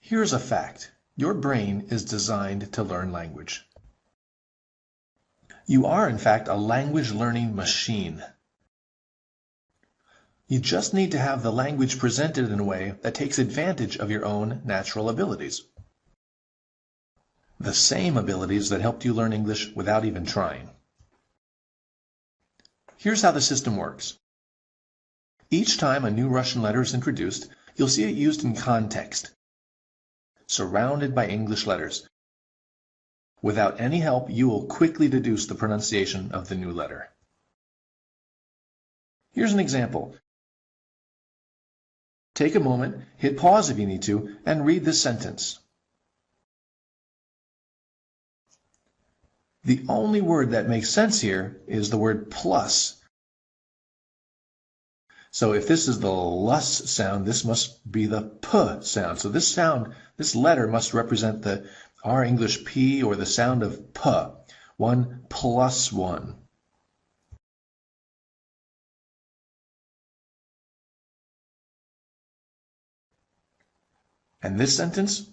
Here's a fact. Your brain is designed to learn language. You are, in fact, a language learning machine. You just need to have the language presented in a way that takes advantage of your own natural abilities. The same abilities that helped you learn English without even trying. Here's how the system works. Each time a new Russian letter is introduced, you'll see it used in context, surrounded by English letters. Without any help, you will quickly deduce the pronunciation of the new letter. Here's an example. Take a moment, hit pause if you need to, and read this sentence. The only word that makes sense here is the word plus. So if this is the lus sound, this must be the p sound. So this letter must represent our English P or the sound of p. 1 plus 1. And this sentence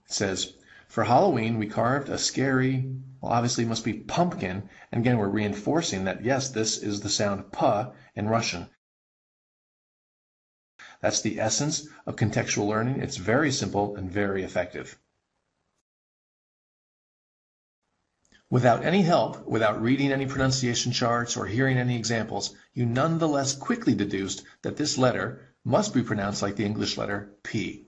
says, for Halloween, we carved a scary, well, obviously it must be pumpkin. And again, we're reinforcing that, yes, this is the sound p in Russian. That's the essence of contextual learning. It's very simple and very effective. Without any help, without reading any pronunciation charts or hearing any examples, you nonetheless quickly deduced that this letter must be pronounced like the English letter P.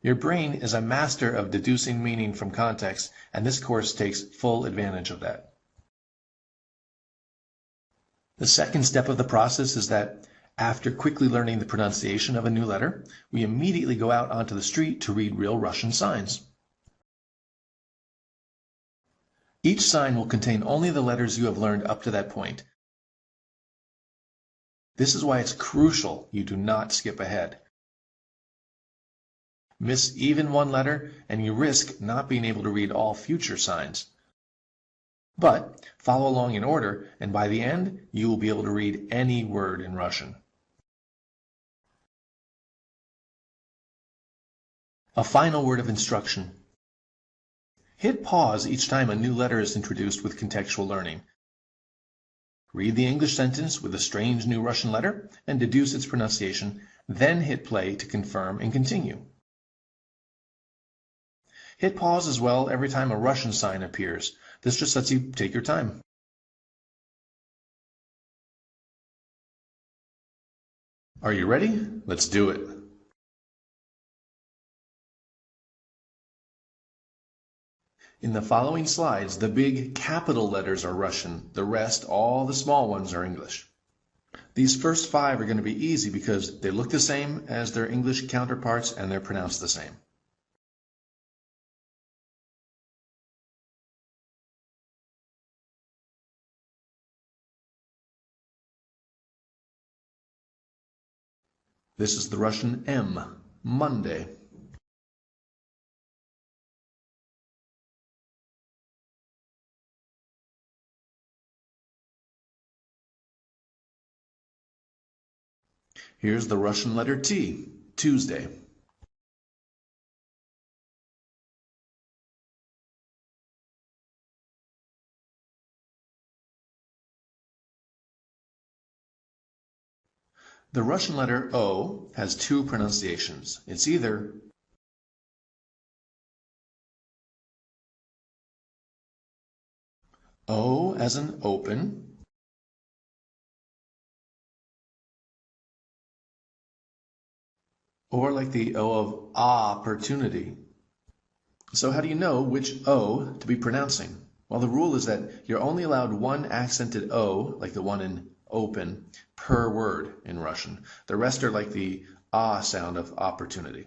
Your brain is a master of deducing meaning from context, and this course takes full advantage of that. The second step of the process is that after quickly learning the pronunciation of a new letter, we immediately go out onto the street to read real Russian signs. Each sign will contain only the letters you have learned up to that point. This is why it's crucial you do not skip ahead. Miss even one letter, and you risk not being able to read all future signs. But follow along in order, and by the end, you will be able to read any word in Russian. A final word of instruction. Hit pause each time a new letter is introduced with contextual learning. Read the English sentence with a strange new Russian letter and deduce its pronunciation, then hit play to confirm and continue. Hit pause as well every time a Russian sign appears. This just lets you take your time. Are you ready? Let's do it. In the following slides, the big capital letters are Russian. The rest, all the small ones, are English. These first 5 are going to be easy because they look the same as their English counterparts and they're pronounced the same. This is the Russian M, Monday. Here's the Russian letter T, Tuesday. The Russian letter O has 2 pronunciations. It's either O as in open, or like the O of opportunity. So how do you know which O to be pronouncing? Well, the rule is that you're only allowed one accented O, like the one in open, per word in Russian. The rest are like the ah sound of opportunity.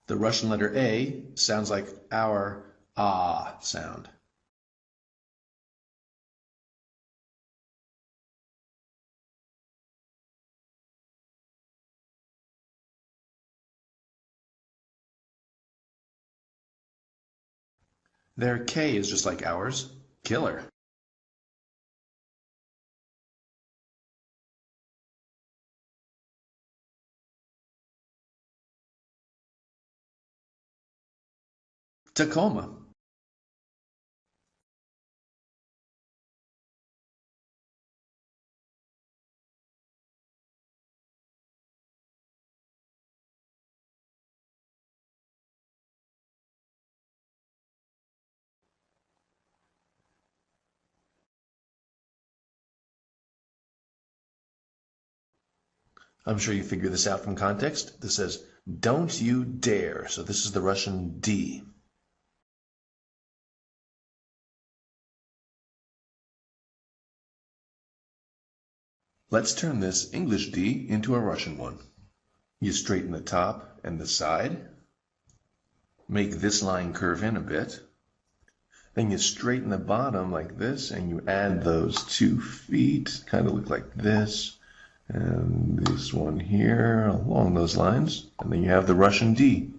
The Russian letter A sounds like our ah sound. Their K is just like ours. Killer. Tacoma. I'm sure you figured this out from context. This says, don't you dare. So this is the Russian D. Let's turn this English D into a Russian one. You straighten the top and the side. Make this line curve in a bit. Then you straighten the bottom like this and you add those 2 feet, kind of look like this. And this one here along those lines. And then you have the Russian D.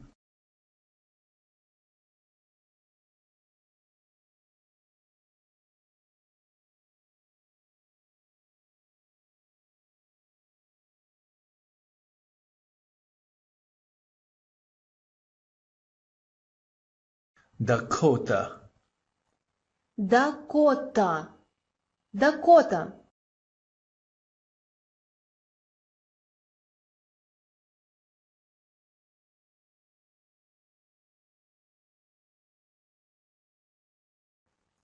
Dakota. Dakota. Dakota.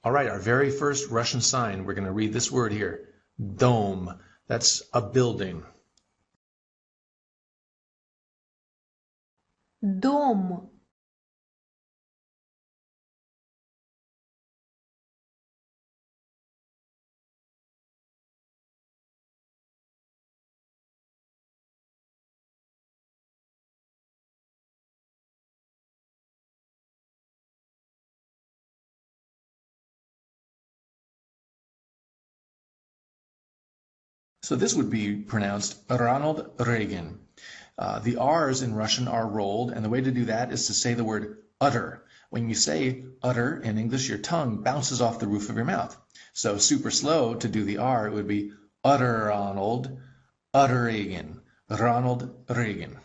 All right, our very first Russian sign, we're going to read this word here. Dome. That's a building. Дом. So this would be pronounced Ronald Reagan. The R's in Russian are rolled, and the way to do that is to say the word utter. When you say utter in English, your tongue bounces off the roof of your mouth. So super slow to do the R, it would be utter Ronald, utter Reagan, Ronald Reagan.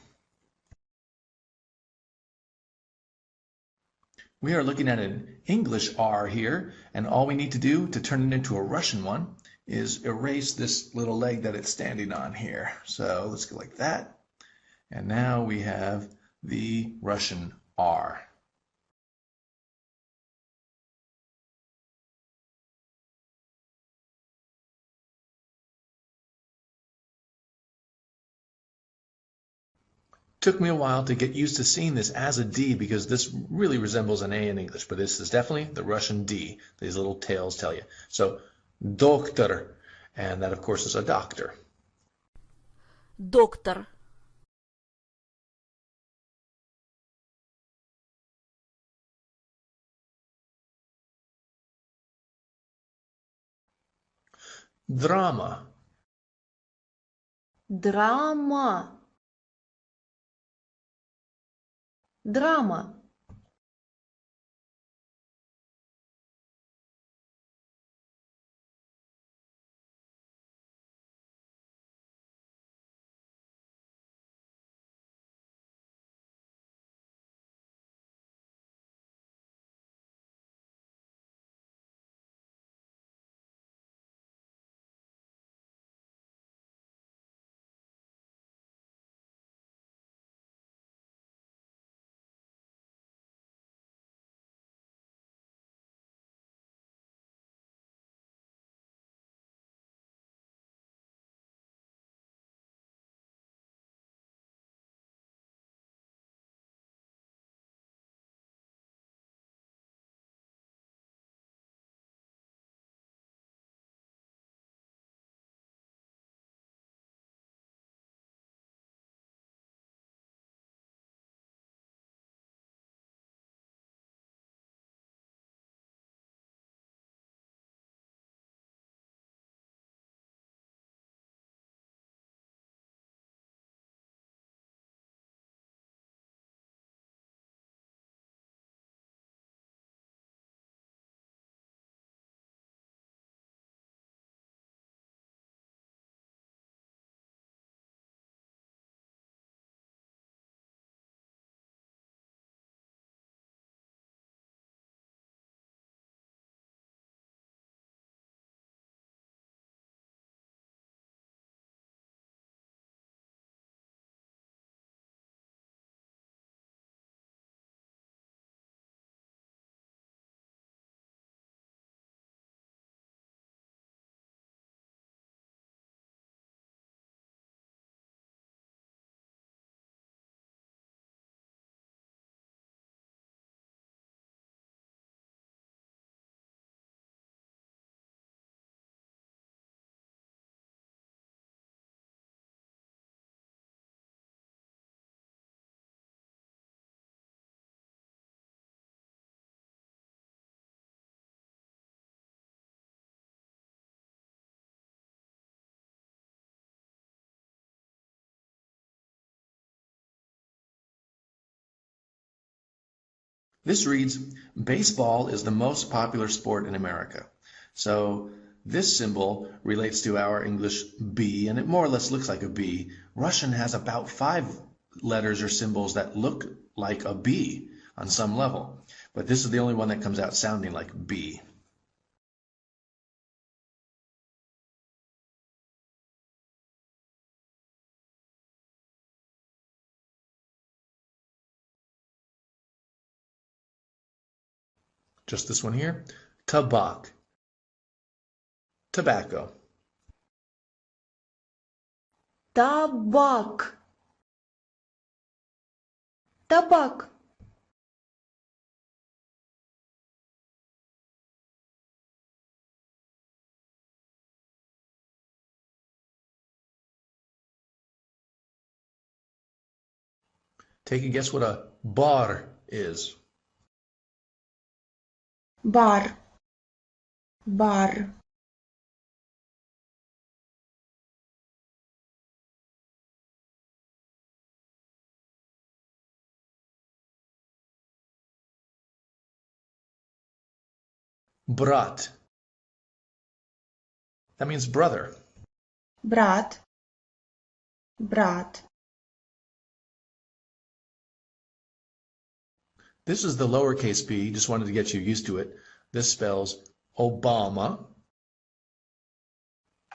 We are looking at an English R here, and all we need to do to turn it into a Russian one is erase this little leg that it's standing on here. So let's go like that. And now we have the Russian R. Took me a while to get used to seeing this as a D because this really resembles an A in English, but this is definitely the Russian D. These little tails tell you. So, doctor, and that of course is a doctor. Доктор. Drama. Драма. Драма. This reads, baseball is the most popular sport in America. So this symbol relates to our English B, and it more or less looks like a B. Russian has about 5 letters or symbols that look like a B on some level, but this is the only one that comes out sounding like B. Just this one here, tabak, tobacco. Табак. Табак. Take a guess what a bar is. Бар. Бар. Brat. That means brother. Брат. Брат. This is the lowercase b, just wanted to get you used to it. This spells Obama.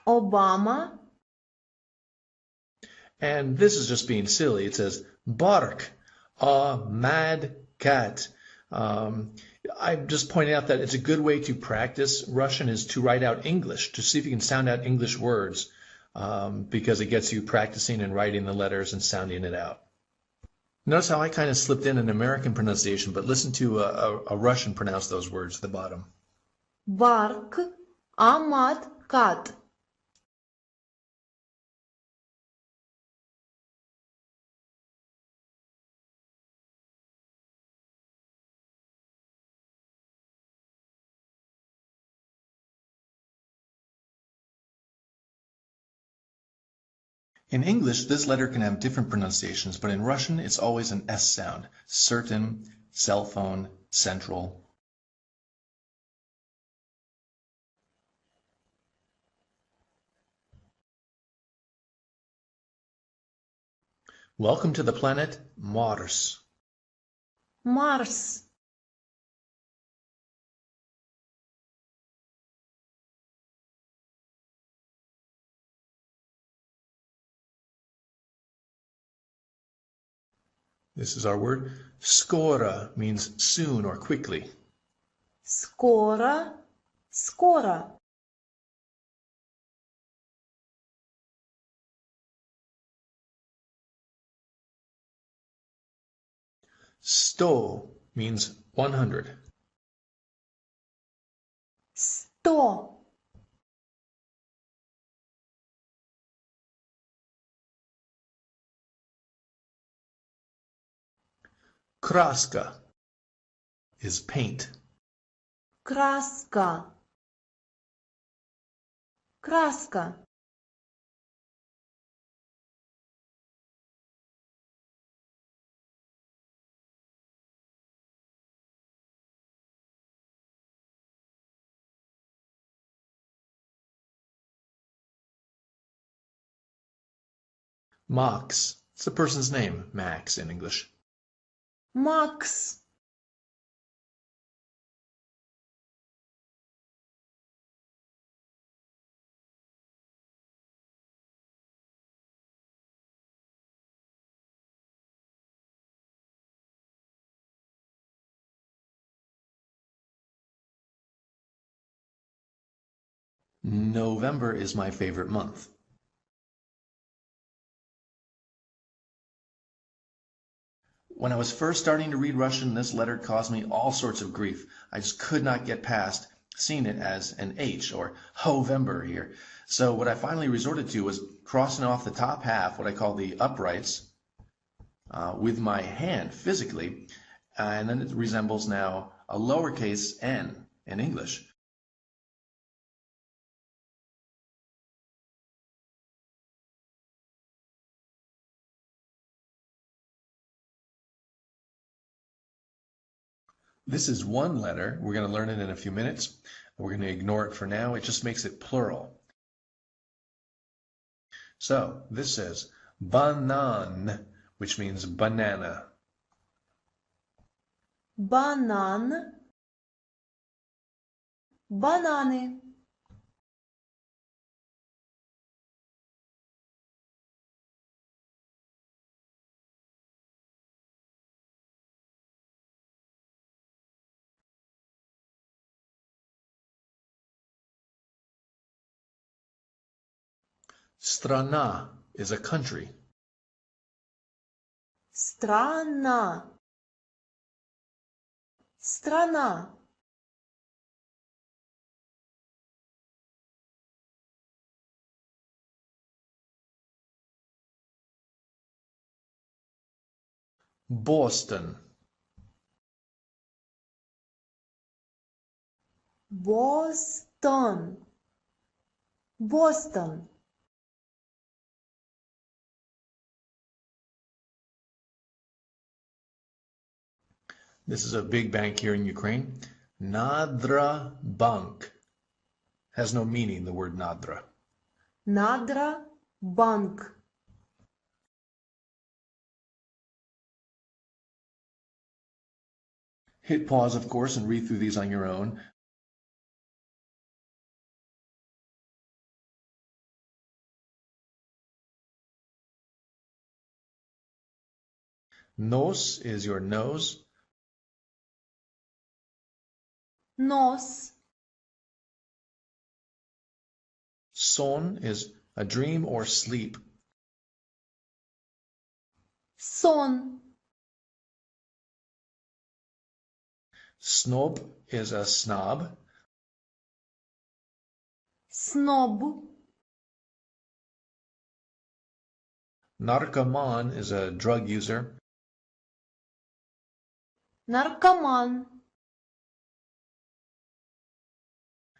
Обама. And this is just being silly. It says bark, a mad cat. I'm just pointing out that it's a good way to practice Russian is to write out English, to see if you can sound out English words, because it gets you practicing and writing the letters and sounding it out. Notice how I kind of slipped in an American pronunciation, but listen to a Russian pronounce those words at the bottom. Барк. Амат. Кат. In English, this letter can have different pronunciations, but in Russian, it's always an S sound. Certain, cell phone, central. Welcome to the planet Mars. Марс. This is our word. Skoro means soon or quickly. Скоро. Скоро. Sto means 100. Сто. Kraska is paint. Краска. Краска. Max. It's a person's name, Max in English. Макс. November is my favorite month. When I was first starting to read Russian, this letter caused me all sorts of grief. I just could not get past seeing it as an H or Hovember here. So what I finally resorted to was crossing off the top half, what I call the uprights, with my hand physically, and then it resembles now a lowercase n in English. This is one letter. We're going to learn it in a few minutes. We're going to ignore it for now. It just makes it plural. So this says banan, which means banana. Банан. Бананы. Strana is a country. Страна. Страна. Boston. Бостон. Бостон. This is a big bank here in Ukraine. Nadra Bank. Has no meaning, the word Nadra. Надра. Банк. Hit pause, of course, and read through these on your own. Nos is your nose. Нос. Son is a dream or sleep. Сон. Snob is a snob. Сноб. Narcoman is a drug user. Наркоман.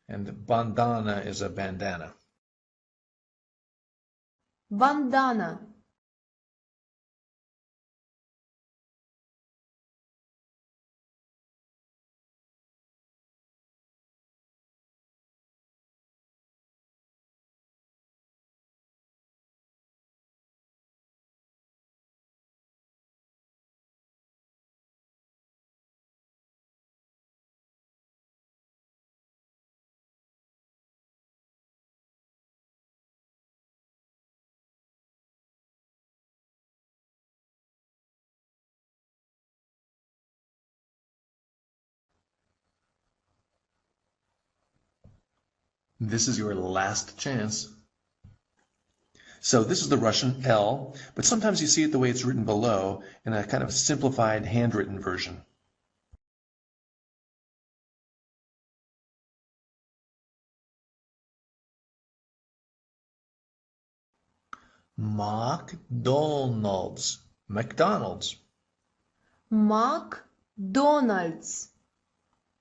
And bandana is a bandana. Бандана. This is your last chance. So this is the Russian L, but sometimes you see it the way it's written below in a kind of simplified handwritten version. McDonald's. McDonald's. Макдональдс.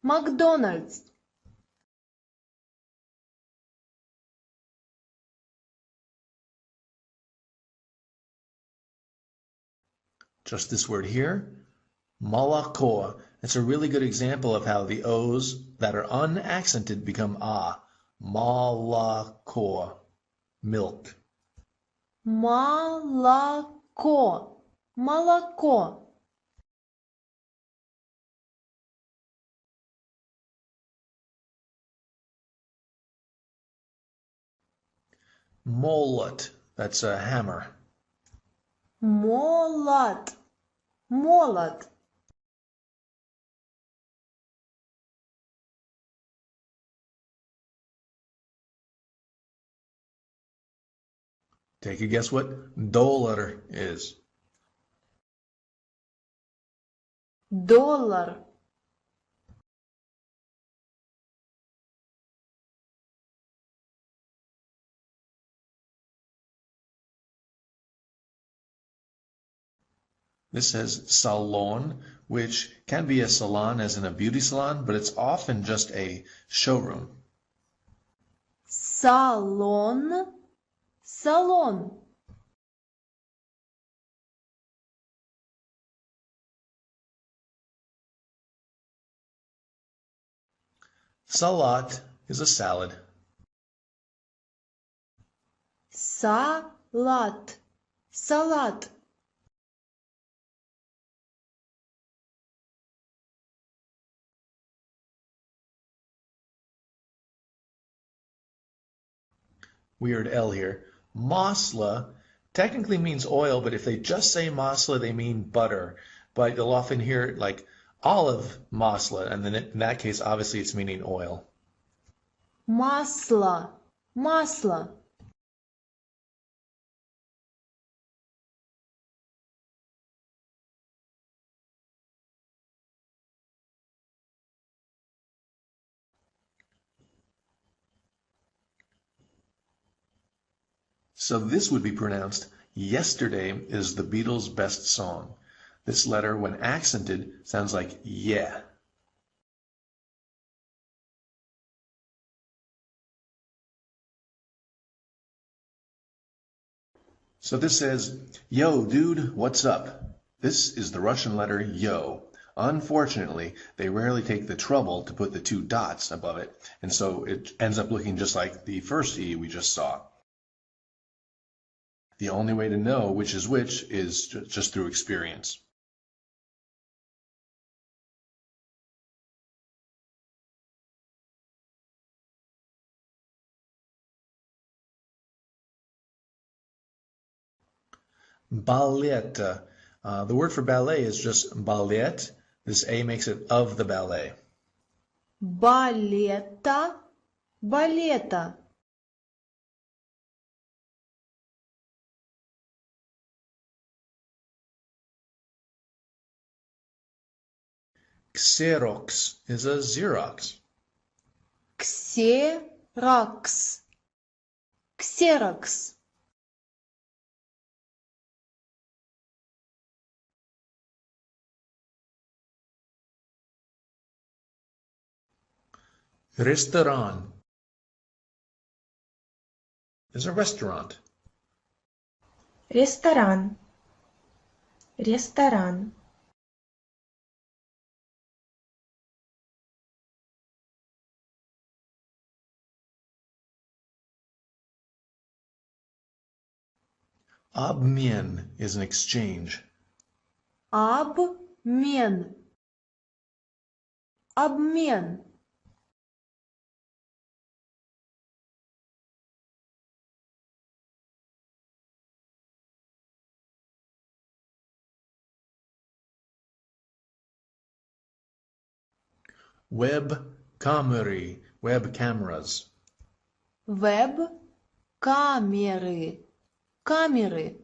Макдональдс. Just this word here. Молоко. It's a really good example of how the O's that are unaccented become A. Молоко. Milk. Молоко. Молоко. Молот. That's a hammer. Молот. Молот. Take a guess what dollar is. Доллар. This says salon, which can be a salon as in a beauty salon, but it's often just a showroom. Салон. Салон. Salat is a salad. Салат. Салат. Weird L here. Masla technically means oil, but if they just say masla, they mean butter. But you'll often hear like olive masla, and then in that case, obviously it's meaning oil. Масло. Масло. So this would be pronounced, yesterday is the Beatles' best song. This letter, when accented, sounds like yeah. So this says, yo, dude, what's up? This is the Russian letter yo. Unfortunately, they rarely take the trouble to put the two dots above it, and so it ends up looking just like the first E we just saw. The only way to know which is just through experience. Ballet. The word for ballet is just ballet. This A makes it of the ballet. Балета. Балета. Xerox is a Xerox. Ксерокс. Ксерокс. Restaurant is a restaurant. Ресторан. Ресторан. Обмен is an exchange. Обмен. Обмен. Web cameras. Веб-камеры. Камеры.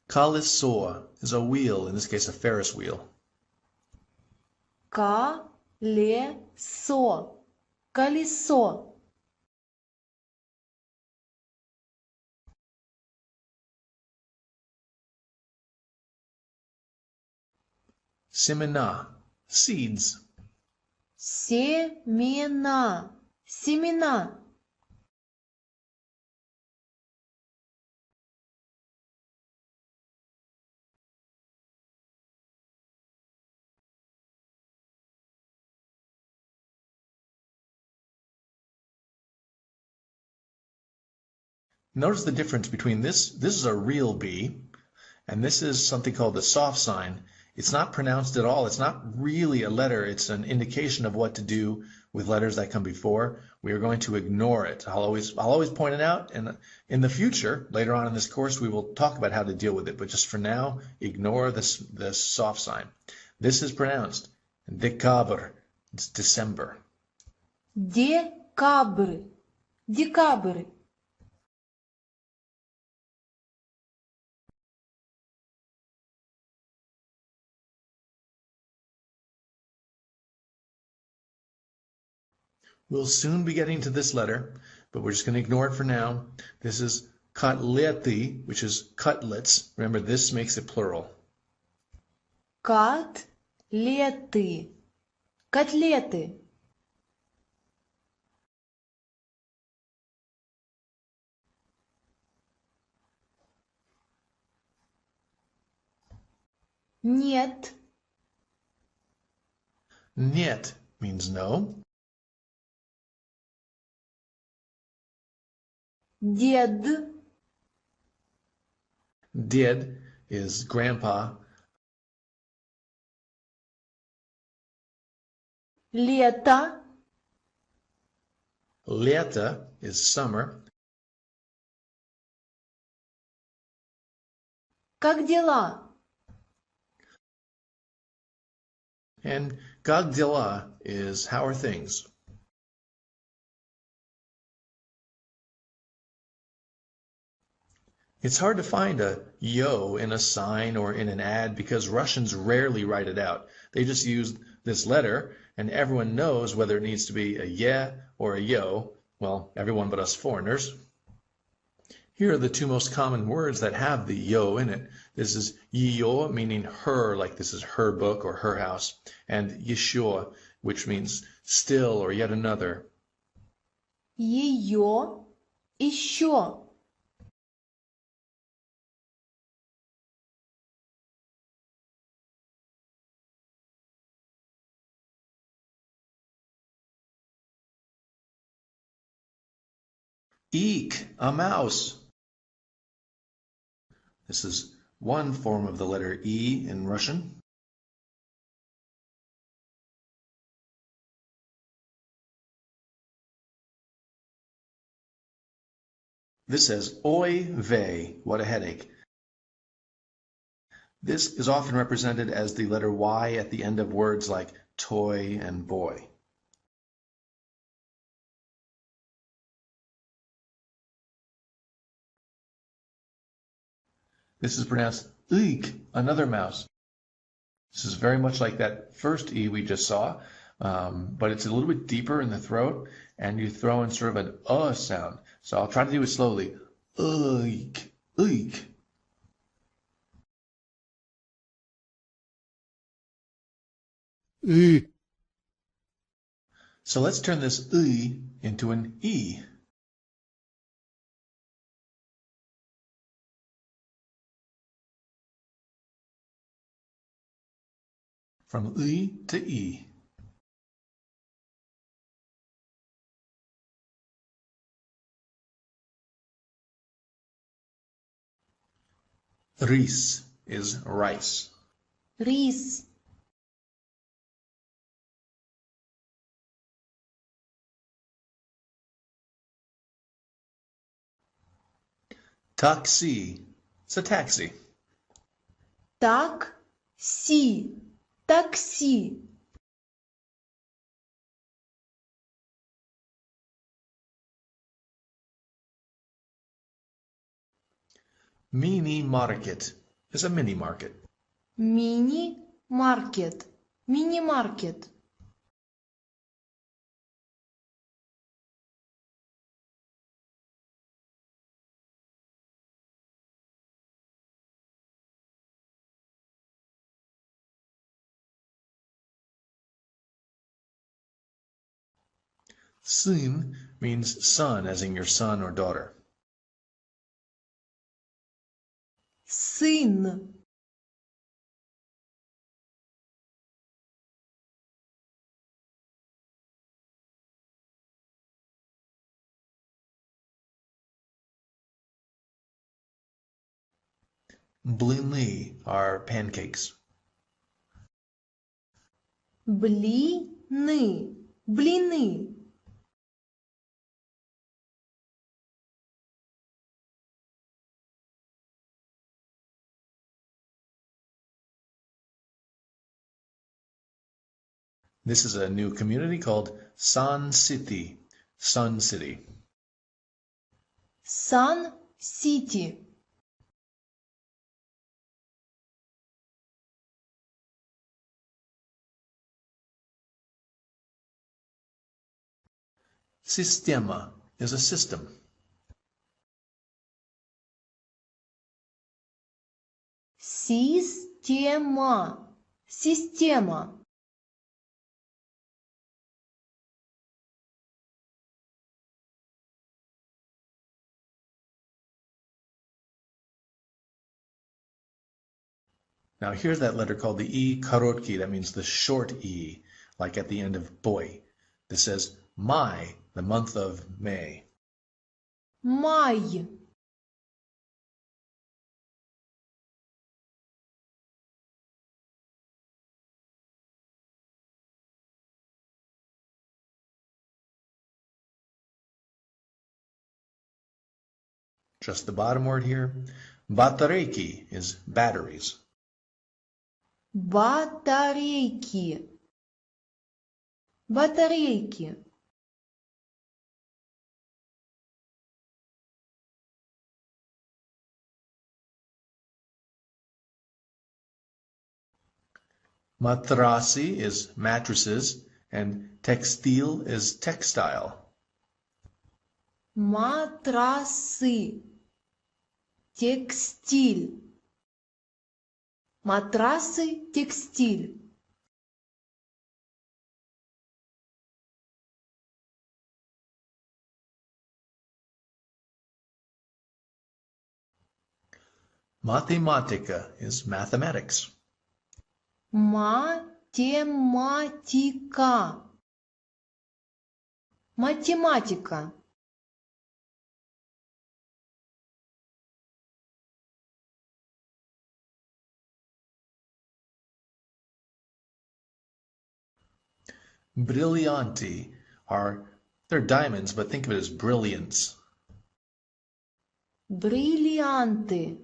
Колесо is a wheel, in this case a Ferris wheel. Колесо. Колесо. Semena, seeds. Семена. Семена. Notice the difference between this is a real B, and this is something called the soft sign. It's not pronounced at all. It's not really a letter. It's an indication of what to do with letters that come before. We are going to ignore it. I'll always point it out, and in the future, later on in this course, we will talk about how to deal with it. But just for now, ignore this soft sign. This is pronounced Dekaber. It's December. Декабрь. Декабрь. We'll soon be getting to this letter, but we're just going to ignore it for now. This is kotleti, which is cutlets. Remember, this makes it plural. Котлеты. Котлеты. Нет. Нет means no. Дед. Did is grandpa. Лето. Лето is summer. Как дела? And как дела is how are things. It's hard to find a yo in a sign or in an ad because Russians rarely write it out. They just use this letter, and everyone knows whether it needs to be a yeah or a yo. Well, everyone but us foreigners. Here are the two most common words that have the yo in it. This is ее, meaning her, like this is her book or her house, and еще, which means still or yet another. Ее. Еще. Eek, a mouse. This is one form of the letter E in Russian. This says oi vey, what a headache. This is often represented as the letter Y at the end of words like toy and boy. This is pronounced eek, another mouse. This is very much like that first E we just saw, but it's a little bit deeper in the throat, and you throw in sort of an sound. So I'll try to do it slowly. Eek, eek. E. So let's turn this E into an E. From E to E. Рис is rice. Рис. Taxi. It's a taxi. Так-си. Такси. Mini market is a mini market. Мини-маркет. Мини-маркет. Сын means son, as in your son or daughter. Сын. Блины are pancakes. Блины. Блины. This is a new community called Sun City. Sun City. Сан-Сити. Система is a system. Система. Система. Now here's that letter called the E korotki. That means the short E, like at the end of boy. This says Mai, the month of May. Май. Just the bottom word here. Батарейки is batteries. Батарейки. Батарейки. Matrasi is mattresses, and textile is textile. Матрасы. Текстиль. Матрасы, текстиль. Mathematica is mathematics. Математика. Математика. Brillianti they're diamonds, but think of it as brilliants. Бриллианты.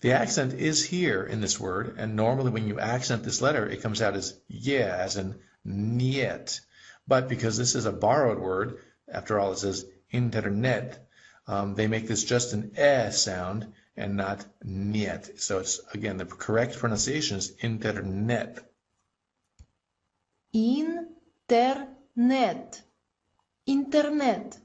The accent is here in this word, and normally when you accent this letter, it comes out as yeah, as in niet. But because this is a borrowed word, after all, it says internet, they make this just an sound and not niet. So it's, again, the correct pronunciation is internet. Интернет. Интернет.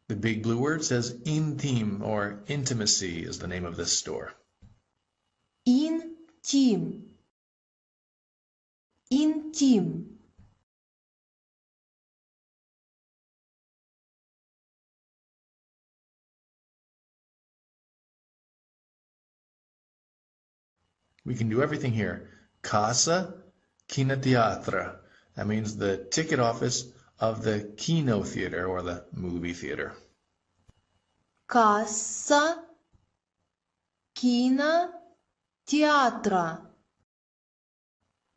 The big blue word says intim, or intimacy is the name of this store. Интим. Интим. We can do everything here. Casa Kinoteatra. That means the ticket office of the Kino theater or the movie theater. Касса кинотеатра.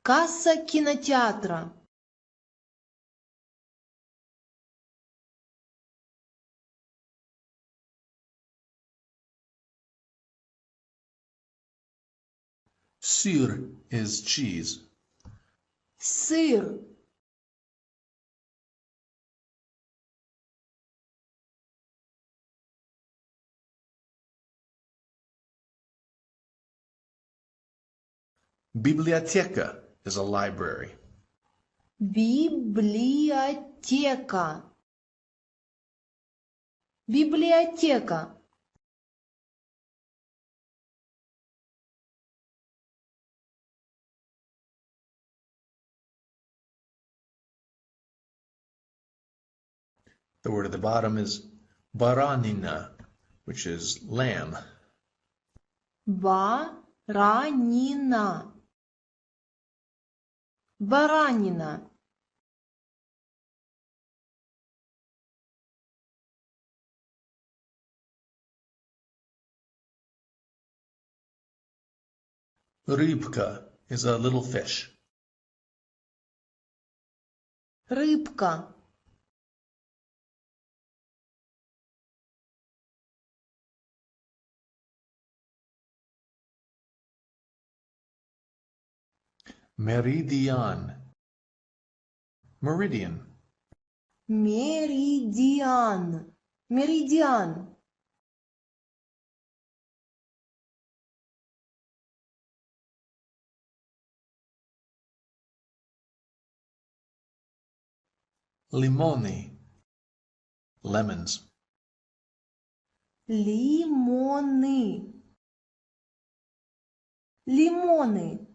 Касса кинотеатра. Sir is cheese. Сыр. Biblioteca is a library. Библиотека. Библиотека. The word at the bottom is baranina, which is lamb. Баранина. Баранина. Rybka is a little fish. Рыбка. Meridian. Meridian. Меридиан. Меридиан. Limoni, lemons. Лимоны. Лимоны.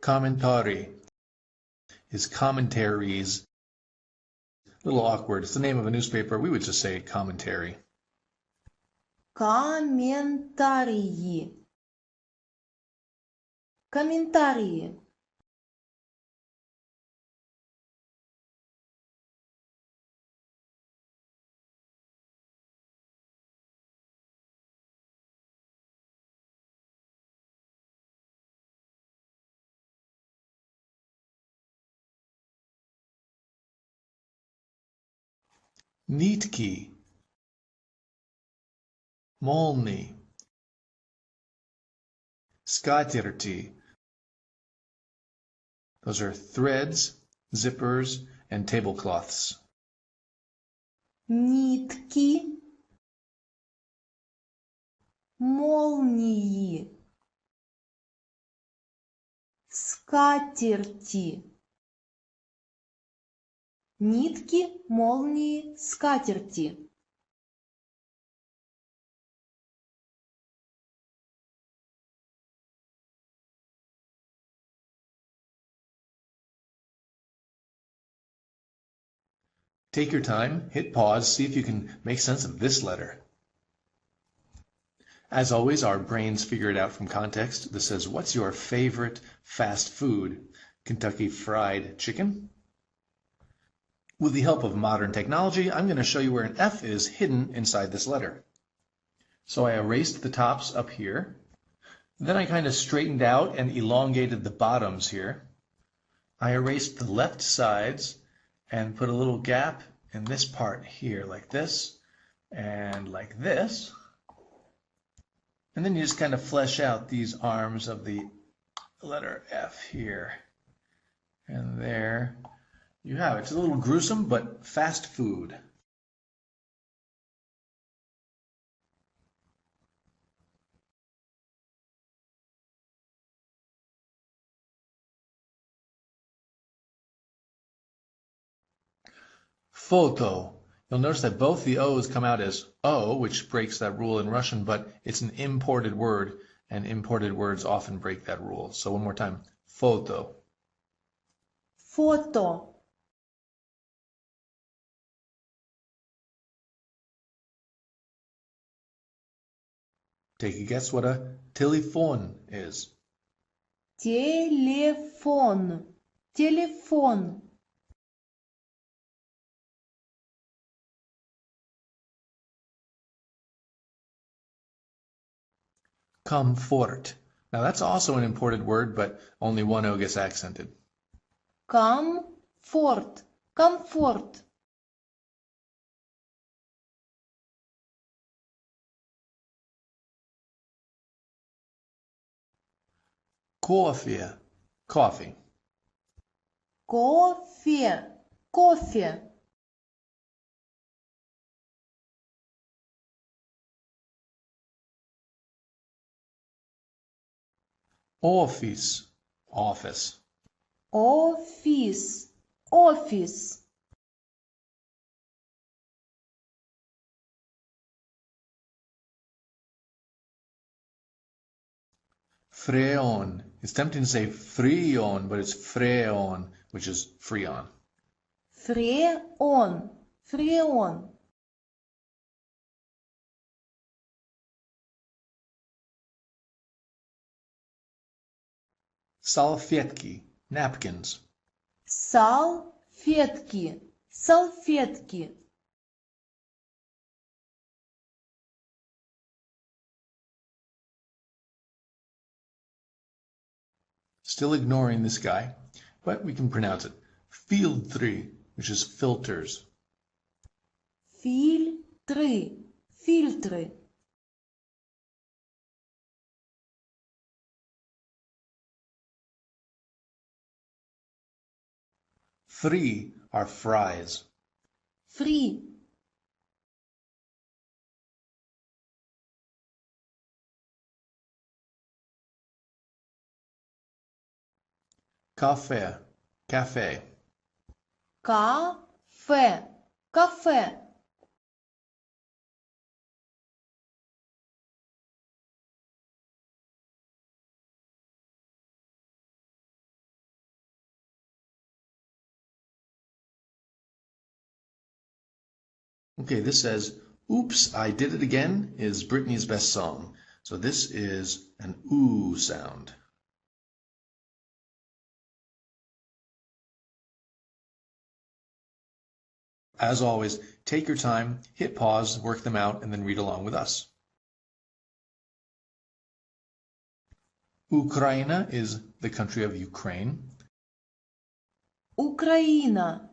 Commentary is commentaries. A little awkward. It's the name of a newspaper. We would just say commentary. Комментарии. Комментарии. Nitki, molni, skatyrti. Those are threads, zippers, and tablecloths. Нитки. Молнии. Скатерти. Нитки, молнии, скатерти. Take your time, hit pause, see if you can make sense of this letter. As always, our brains figure it out from context. This says, what's your favorite fast food? Kentucky Fried Chicken? With the help of modern technology, I'm going to show you where an F is hidden inside this letter. So I erased the tops up here. Then I kind of straightened out and elongated the bottoms here. I erased the left sides and put a little gap in this part here, like this, and like this. And then you just kind of flesh out these arms of the letter F here. And there you have it. It's a little gruesome, but fast food. Photo. You'll notice that both the O's come out as O, which breaks that rule in Russian, but it's an imported word, and imported words often break that rule. So one more time. Photo. Фото. Take a guess what a telephone is. Телефон. Телефон. Comfort. Now that's also an imported word, but only one O gets accented. Комфорт. Комфорт. Coffee. Coffee. Кофе. Кофе. Office. Office. Офис. Офис. Freon. It's tempting to say freon, but it's freon, which is freon. Фреон. Фреон. Salfetki. Napkins. Салфетки. Салфетки. Still ignoring this guy, but we can pronounce it. Filtri, which is filters. Фильтры. Фильтры. Free are fries. Фри. Cafe. Cafe. Кафе. Кафе. Okay, this says, "Oops, I Did It Again" is Britney's best song. So this is an ooh sound. As always, take your time, hit pause, work them out, and then read along with us. Ukraina is the country of Ukraine. Україна.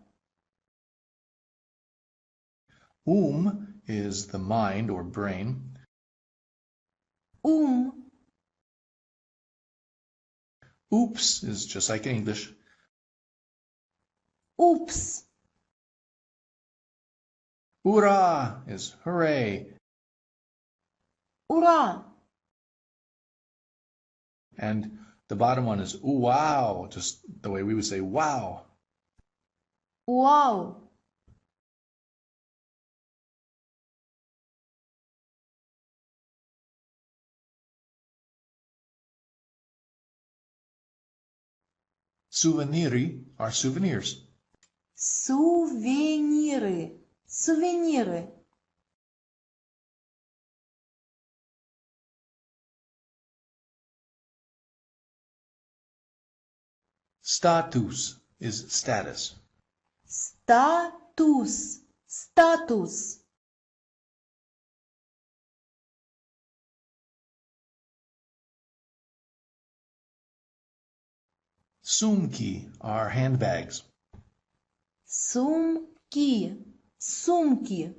Is the mind or brain. Oops is just like in English. Oops. Ura is hooray. Ура. And the bottom one is ooh wow, just the way we would say wow. Вау. Souveniri are souvenirs. Сувениры. Сувениры. Status is status. Статус. Статус. Sumki are handbags. Сумки. Сумки.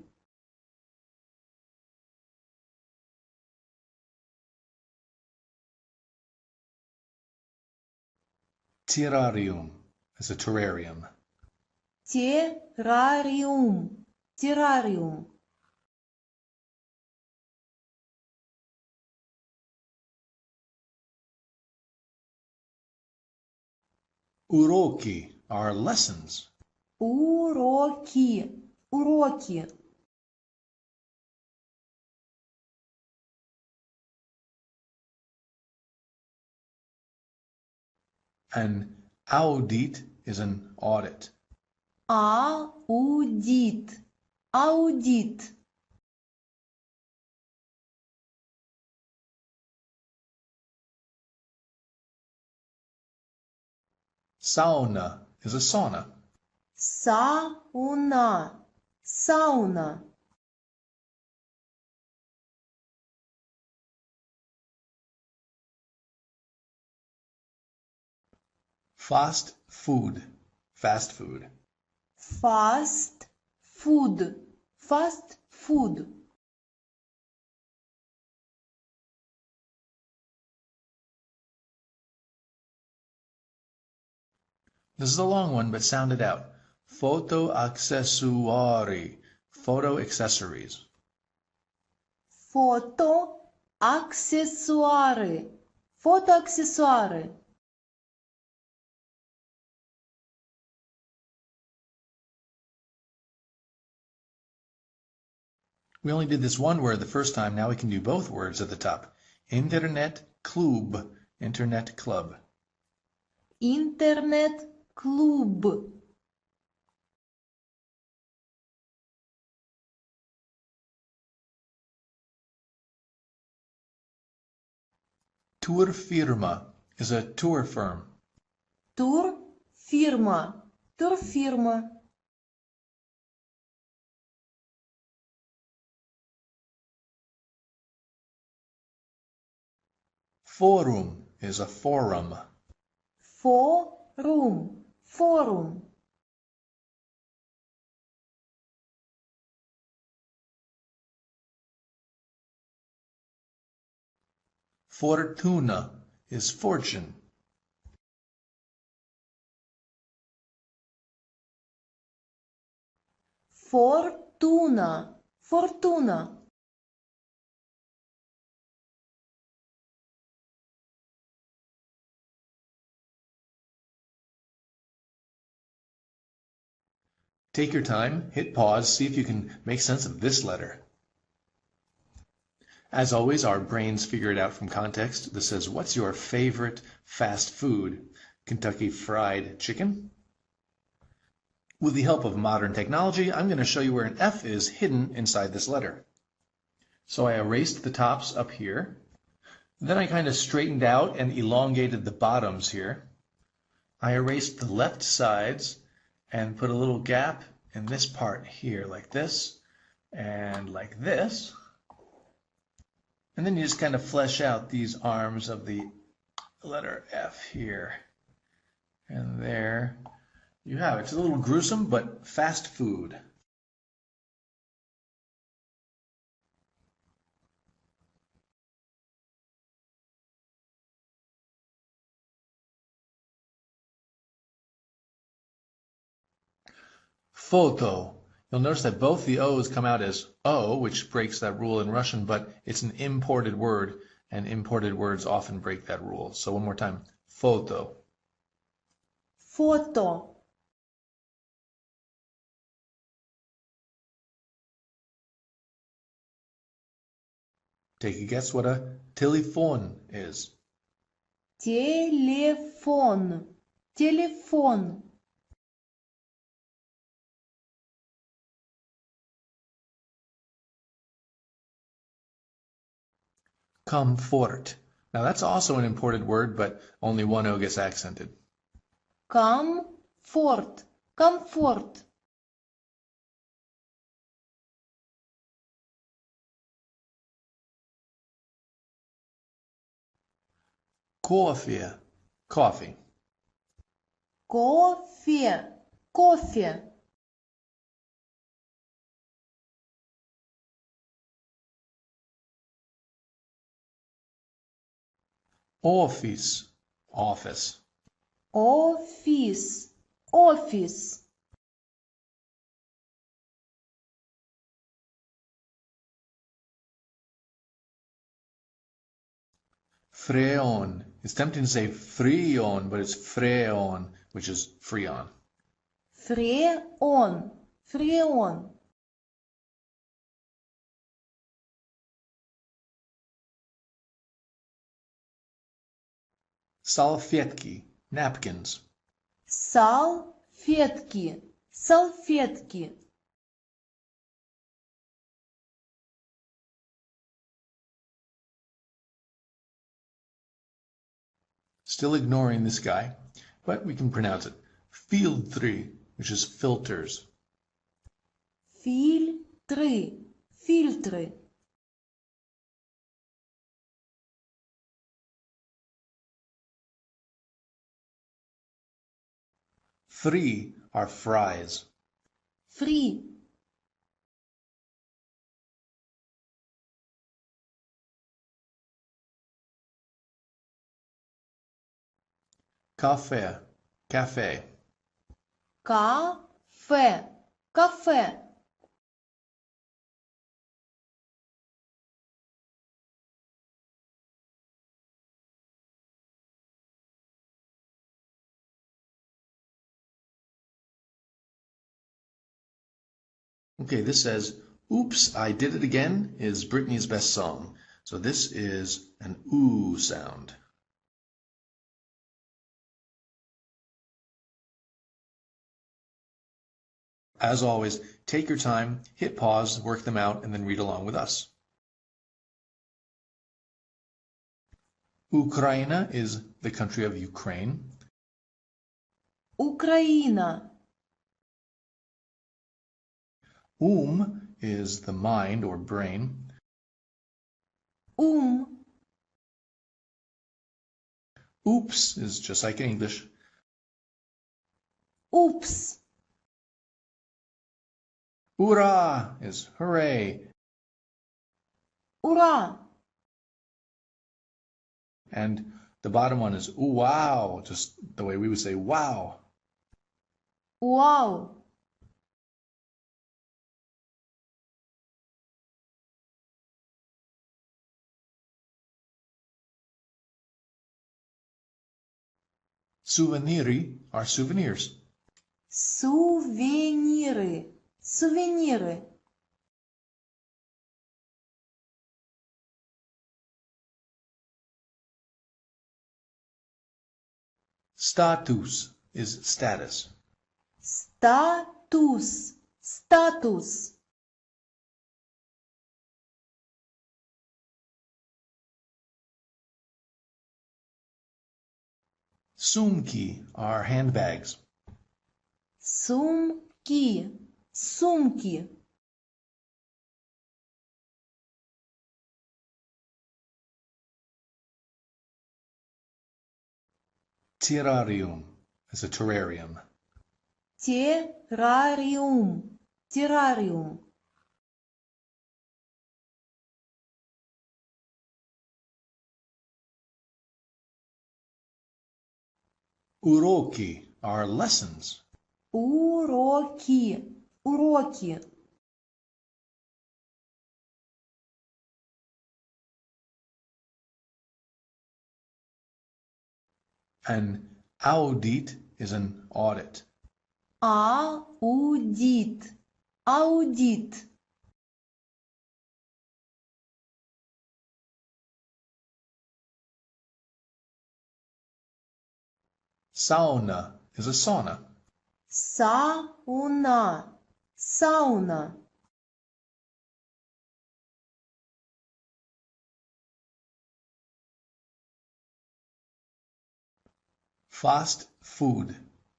Terrarium is a terrarium. Террариум. Террариум. Uroki are lessons. Уроки. Уроки. An audit is an audit. Аудит. Аудит. Sauna is a sauna. Сауна. Сауна. Fast food. Fast food. Fast food. Fast food. This is a long one, but sound it out. Photo accessory. Photo accessories. Фото. Аксессуары. Фотоаксессуары. We only did this one word the first time. Now we can do both words at the top. Internet club. Internet club. Интернет-клуб. Turfirma is a tour firm. Турфирма. Турфирма. Forum is a forum. Форум. Форум. Fortuna is fortune. Фортуна. Фортуна. Take your time, hit pause, see if you can make sense of this letter. As always, our brains figure it out from context. This says, what's your favorite fast food? Kentucky Fried Chicken. With the help of modern technology, I'm going to show you where an F is hidden inside this letter. So I erased the tops up here. Then I kind of straightened out and elongated the bottoms here. I erased the left sides and put a little gap in this part here, like this, and like this. And then you just kind of flesh out these arms of the letter F here. And there you have it. It's a little gruesome, but fast food. Photo. You'll notice that both the O's come out as O, which breaks that rule in Russian, but it's an imported word, and imported words often break that rule. So one more time. Photo. Photo. Take a guess what a telephone is. Телефон. Телефон. Comfort. Now that's also an imported word, but only one O gets accented. Comfort. Comfort. Coffee. Coffee. Кофе. Кофе. Office. Office. Офис. Офис. Freon. It's tempting to say freon, but it's freon, which is freon. Фреон. Фреон. Salfetki. Napkins. Салфетки. Салфетки. Still ignoring this guy, but we can pronounce it. Filtri, which is filters. Фильтры. Фильтры. Free are fries. Фри. Cafe. Cafe. Кафе. Кафе. Okay, this says, oops, I did it again is Britney's best song. So this is an ooh sound. As always, take your time, hit pause, work them out, and then read along with us. Ukraine is the country of Ukraine. Украина. Is the mind or brain. Oops is just like in English. Упс. Ura is hooray. Ура. And the bottom one is ooh, wow, just the way we would say wow. Вау. Souveniri are souvenirs. Сувениры. Сувениры. Status is status. Статус. Статус. Sumki are handbags. Сумки. Сумки. Terrarium is a terrarium. Террариум. Террариум. Uroki are lessons. Уроки. Уроки. An audit is an audit. Аудит. Аудит. Sauna is a sauna. Сауна. Сауна. Fast food.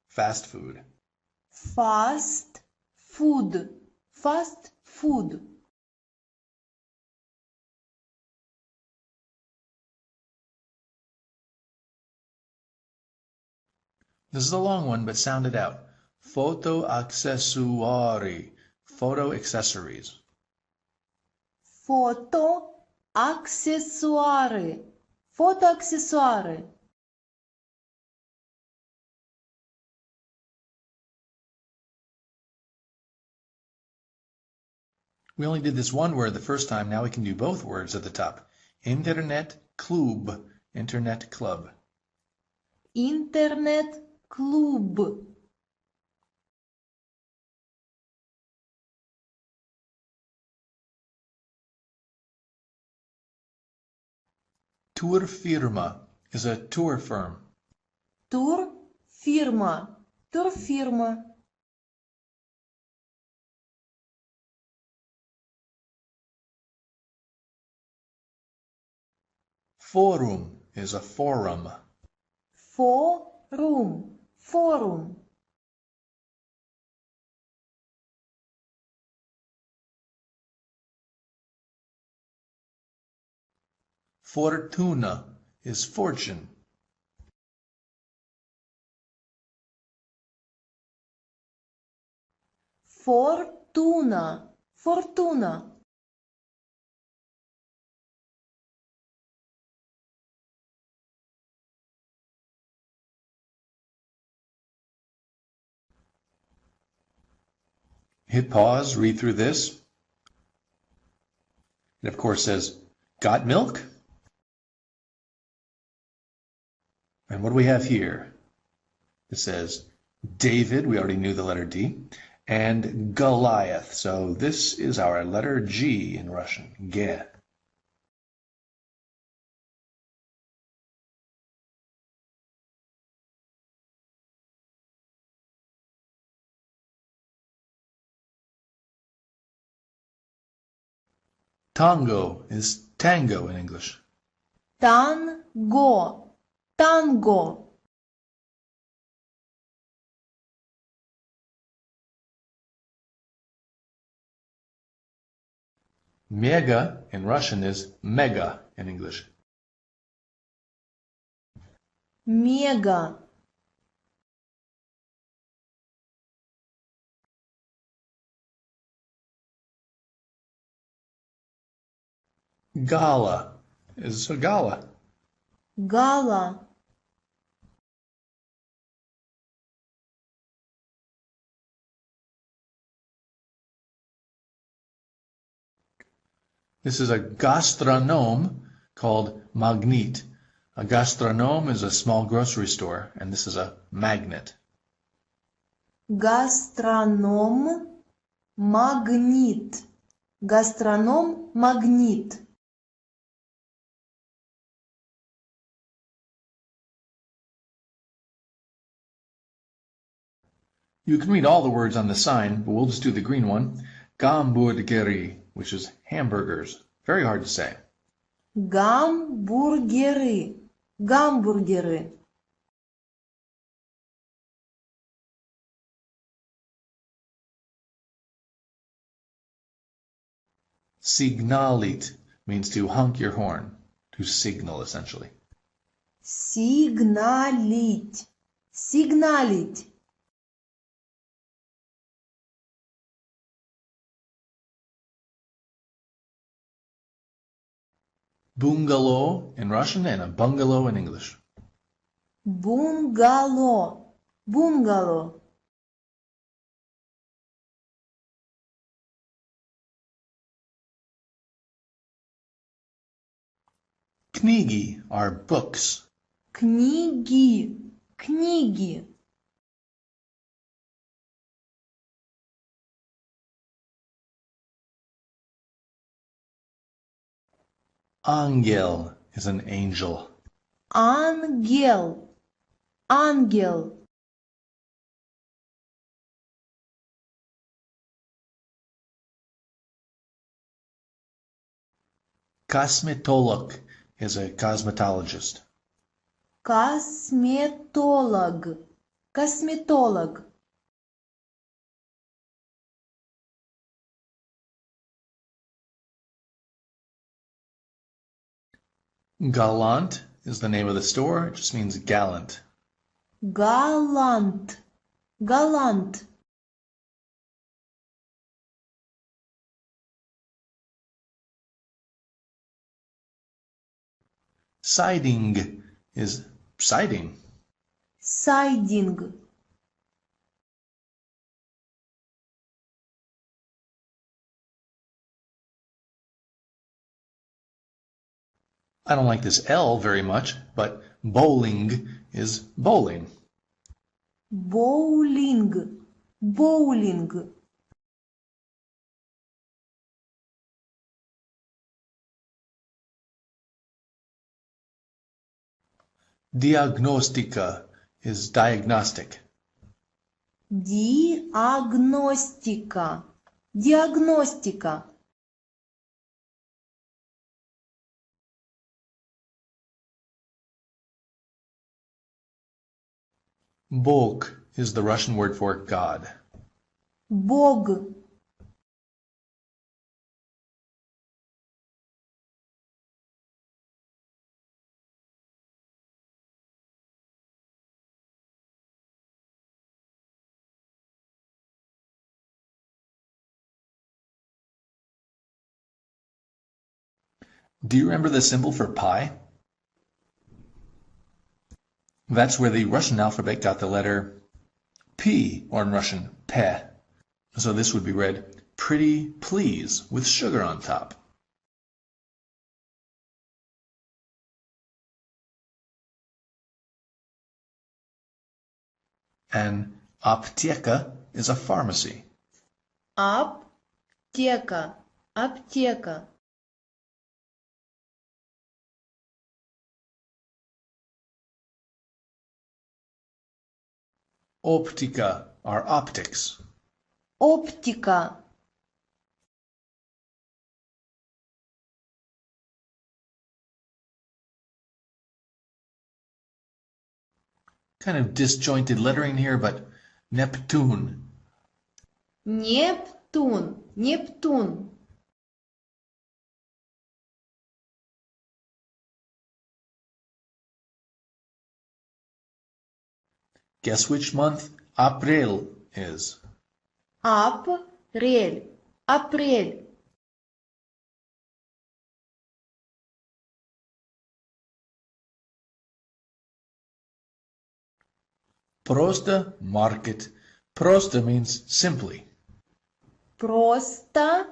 Fast food. Fast food. Fast food. This is a long one, but sound it out. Photo accessory. Photo accessories. Фото. Аксессуары. Фотоаксессуары. We only did this one word the first time. Now we can do both words at the top. Internet club. Internet club. Интернет-клуб. Turfirma is a tour firm. Турфирма. Турфирма. Forum is a forum. Форум. Форум. Fortuna is fortune. Фортуна. Фортуна. Hit pause, read through this. It of course says, got milk? And what do we have here? It says David, we already knew the letter D, and Goliath. So this is our letter G in Russian, Ge. Tango is tango in English. Танго. Танго. Mega in Russian is mega in English. Мега. Gala is a gala. Гала. This is a gastronome called Magnet. A gastronome is a small grocery store, and this is a magnet. Гастроном магнит. Гастроном магнит. You can read all the words on the sign, but we'll just do the green one. Гамбургеры, which is hamburgers. Very hard to say. Гамбургеры. Гамбургеры. Signalit means to honk your horn, to signal essentially. Сигналить. Сигналить. Bungalow in Russian and a bungalow in English. Бунгало. Бунгало. Kniги are books. Книги. Книги. Ангел is an angel. Ангел. Ангел. Cosmetolog is a cosmetologist. Косметолог. Косметолог. Galant is the name of the store. It just means gallant. Галант. Галант. Siding is siding. Сайдинг. I don't like this L very much, but bowling is bowling. Боулинг. Боулинг. Diagnostica is diagnostic. Диагностика. Диагностика. Bog is the Russian word for God. Бог. Do you remember the symbol for pi? That's where the Russian alphabet got the letter P, or in Russian, pe. So this would be read, pretty please, with sugar on top. And apteka is a pharmacy. Аптека. Аптека. Optica are optics. Оптика. Kind of disjointed lettering here, but Neptune. Нептун. Нептун. Guess which month April is? Апрель. Апрель. Просто market. Просто means simply. Просто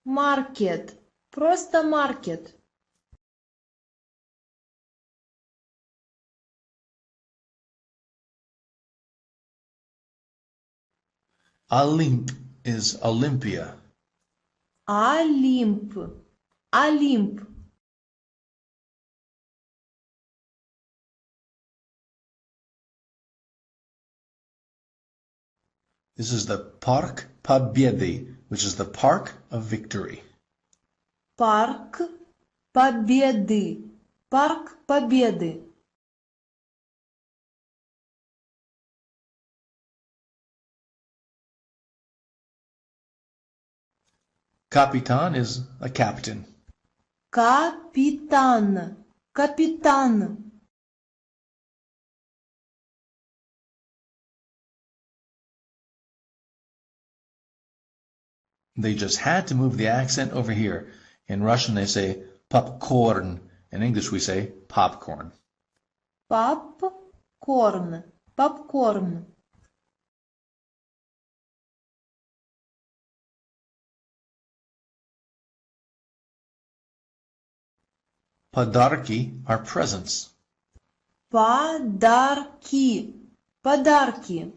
маркет. Просто маркет. Olymp is Olympia. Олимп. Олимп. This is the Park Победы, which is the Park of Victory. Парк Победы. Парк Победы. Kapitan is a captain. Капитан. Капитан. They just had to move the accent over here. In Russian, they say popcorn. In English, we say popcorn. Попкорн. Попкорн. Подарки are presents. Подарки. Подарки.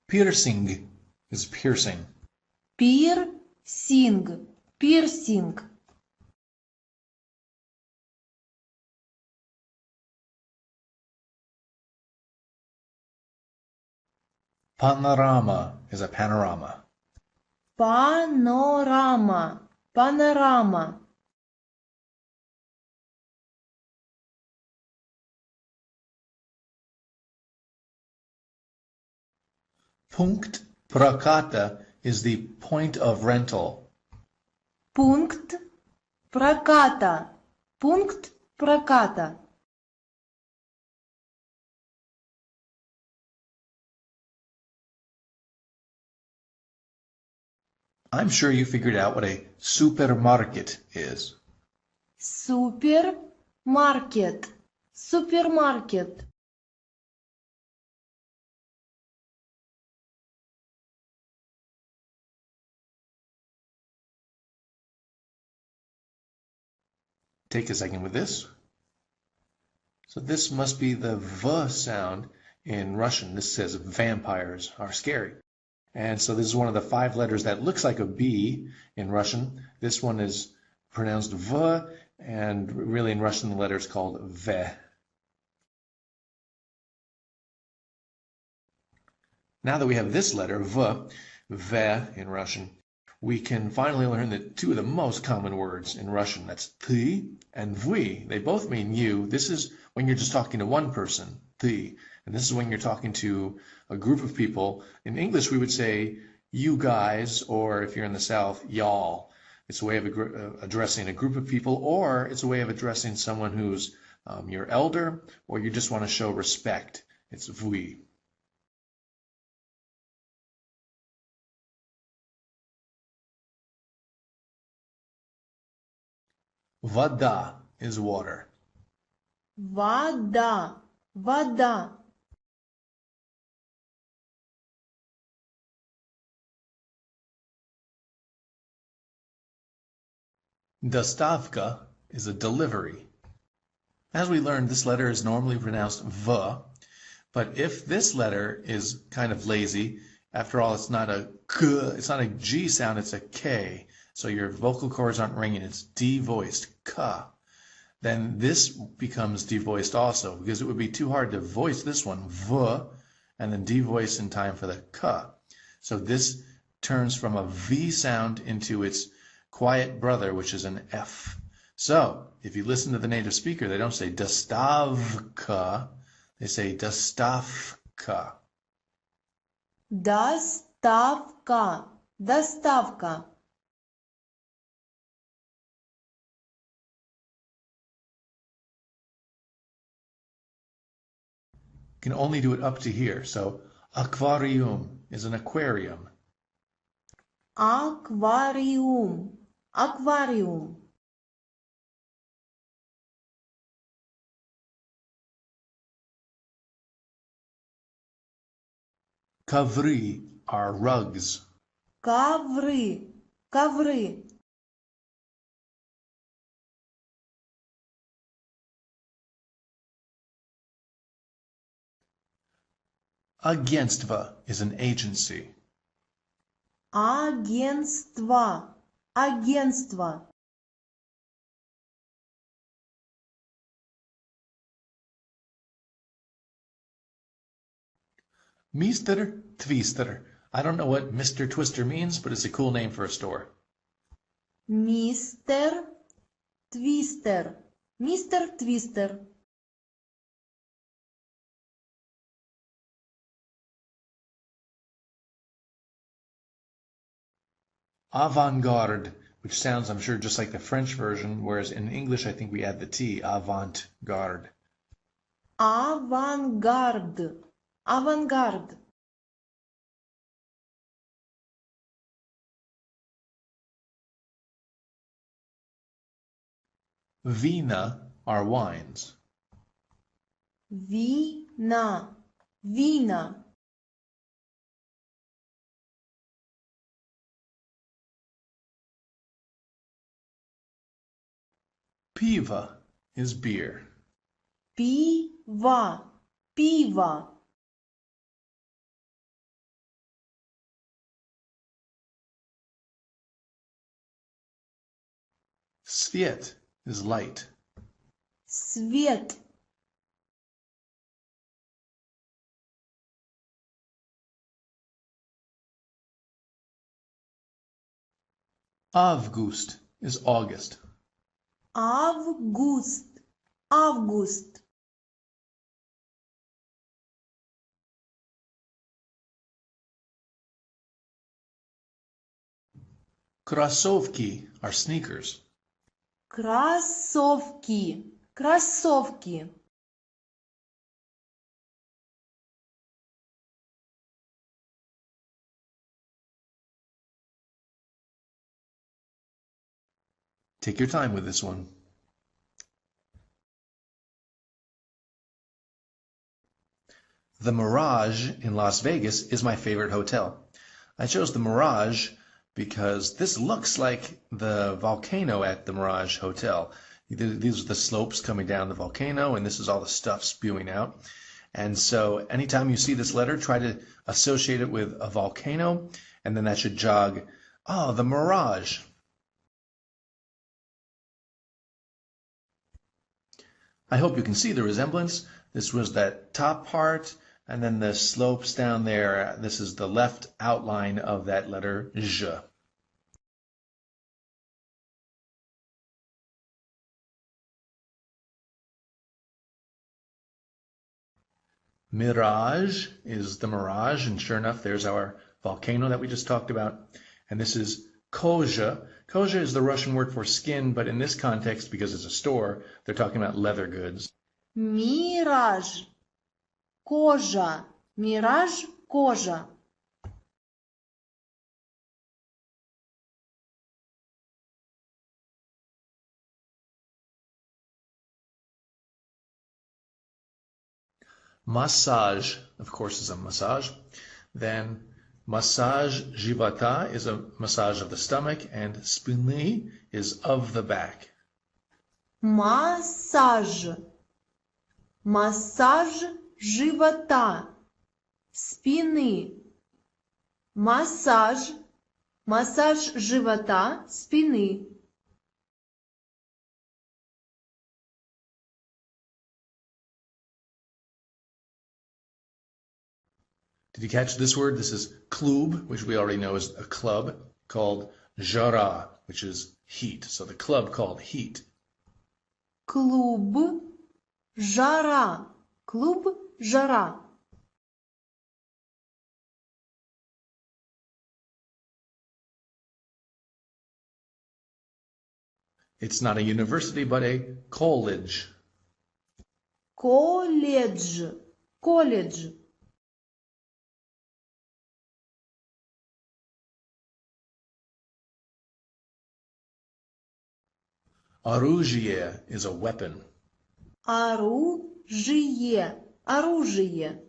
Piercing is piercing. Пирсинг. Пирсинг. Panorama is a panorama. Панорама. Панорама. Punkt prokata is the point of rental. Пункт проката. Пункт проката. I'm sure you figured out what a supermarket is. Супермаркет. Супермаркет. Take a second with this. So this must be the V sound in Russian. This says vampires are scary. And so this is one of the 5 letters that looks like a B in Russian. This one is pronounced V, and really in Russian the letter is called V. Now that we have this letter, V in Russian, we can finally learn the 2 of the most common words in Russian. That's ty and vy. They both mean you. This is when you're just talking to one person, ty. And this is when you're talking to a group of people. In English, we would say you guys, or if you're in the South, y'all. It's a way of addressing a group of people, or it's a way of addressing someone who's your elder, or you just want to show respect. It's vy. Вода is water. Вода. Вода. Dostavka is a delivery. As we learned, this letter is normally pronounced V, but if this letter is kind of lazy, after all, it's not a K, it's not a G sound, it's a K. So your vocal cords aren't ringing, it's devoiced, K. Then this becomes devoiced also, because it would be too hard to voice this one, V, and then devoice in time for the K. So this turns from a V sound into its quiet brother, which is an F. So if you listen to the native speaker, they don't say dostavka, they say dostavka. Доставка. Доставка. You can only do it up to here. So aquarium is an aquarium. Аквариум. Аквариум. Ковры are rugs. Ковры. Ковры. Агентство is an agency. Агентство. Агентство. Mr. Twister. I don't know what Mr. Twister means, but it's a cool name for a store. Мистер Твистер. Мистер Твистер. Avant-garde, which sounds, I'm sure, just like the French version, whereas in English, I think we add the T, avant-garde. Авангард. Авангард. Vina are wines. Вина. Вина. Piva is beer. Пиво. Пиво. Sviet is light. Свет. Avgust is August. Август. Август. Krossovki are sneakers. Кроссовки. Кроссовки. Take your time with this one. The Mirage in Las Vegas is my favorite hotel. I chose the Mirage because this looks like the volcano at the Mirage Hotel. These are the slopes coming down the volcano, and this is all the stuff spewing out. And so anytime you see this letter, try to associate it with a volcano, and then that should jog, oh, the Mirage. I hope you can see the resemblance. This was that top part, and then the slopes down there. This is the left outline of that letter J. Mirage is the mirage, and sure enough, there's our volcano that we just talked about. And this is Kozha. Kozha is the Russian word for skin, but in this context, because it's a store, they're talking about leather goods. Мираж. Кожа. Мираж. Кожа. Massage, of course, is a massage. Then massage jivata is a massage of the stomach, and spini is of the back. Массаж. Массаж живота. Спины. Массаж. Массаж живота. Спины. Did you catch this word? This is klub, which we already know is a club, called jara, which is heat. So the club called heat. Клуб. Жара. Клуб. Жара. It's not a university, but a college. Колледж. Колледж. Оружие is a weapon. Оружие. Оружие.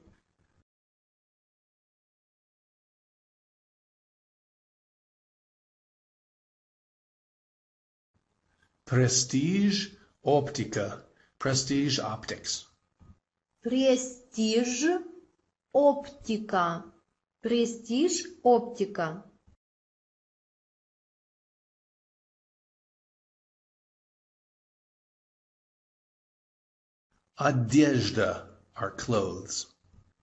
Prestige optica. Prestige optics. Престиж. оптика. Престиж оптика. Одежда are clothes.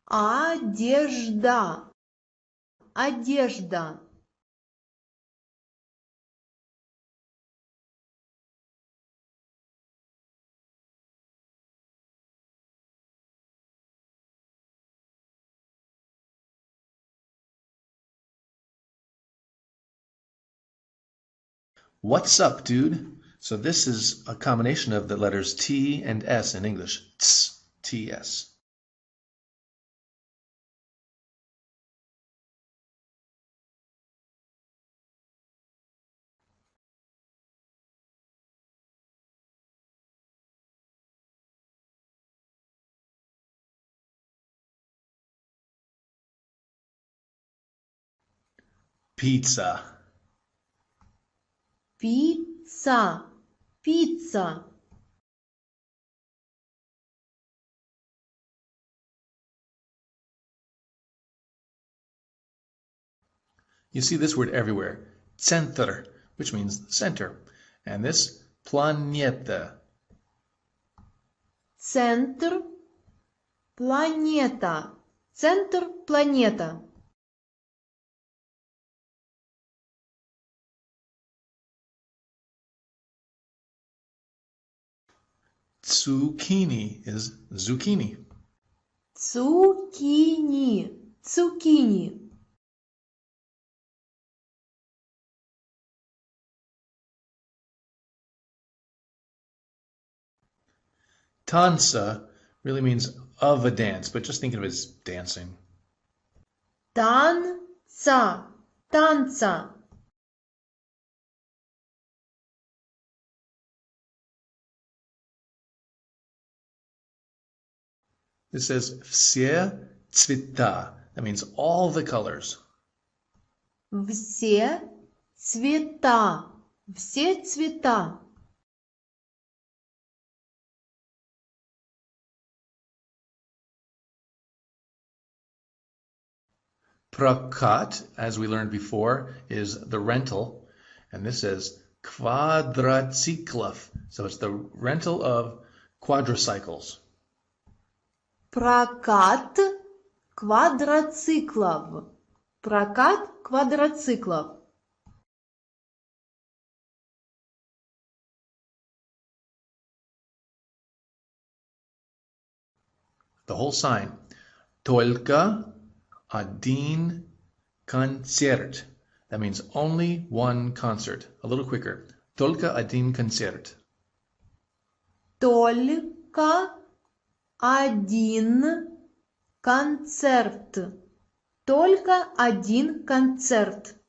Одежда. Одежда. What's up, dude? So this is a combination of the letters T and S in English. Ts, T-S. Pizza. Пицца. Пицца. You see this word everywhere. Центр, which means center. And this, планета. Центр. Планета. Центр планета. Zucchini is zucchini. Цукини. Цукини. Tanza really means of a dance, but just think of it as dancing. Танца. Танца. This says все цвета. That means all the colors. Все цвета. Все цвета. Прокат, as we learned before, is the rental. And this says квадроциклов. So it's the rental of quadricycles. Прокат квадроциклов. Прокат квадроциклов. The whole sign. Только один концерт. That means only one concert. A little quicker. Только один концерт. Только один концерт. Только один концерт.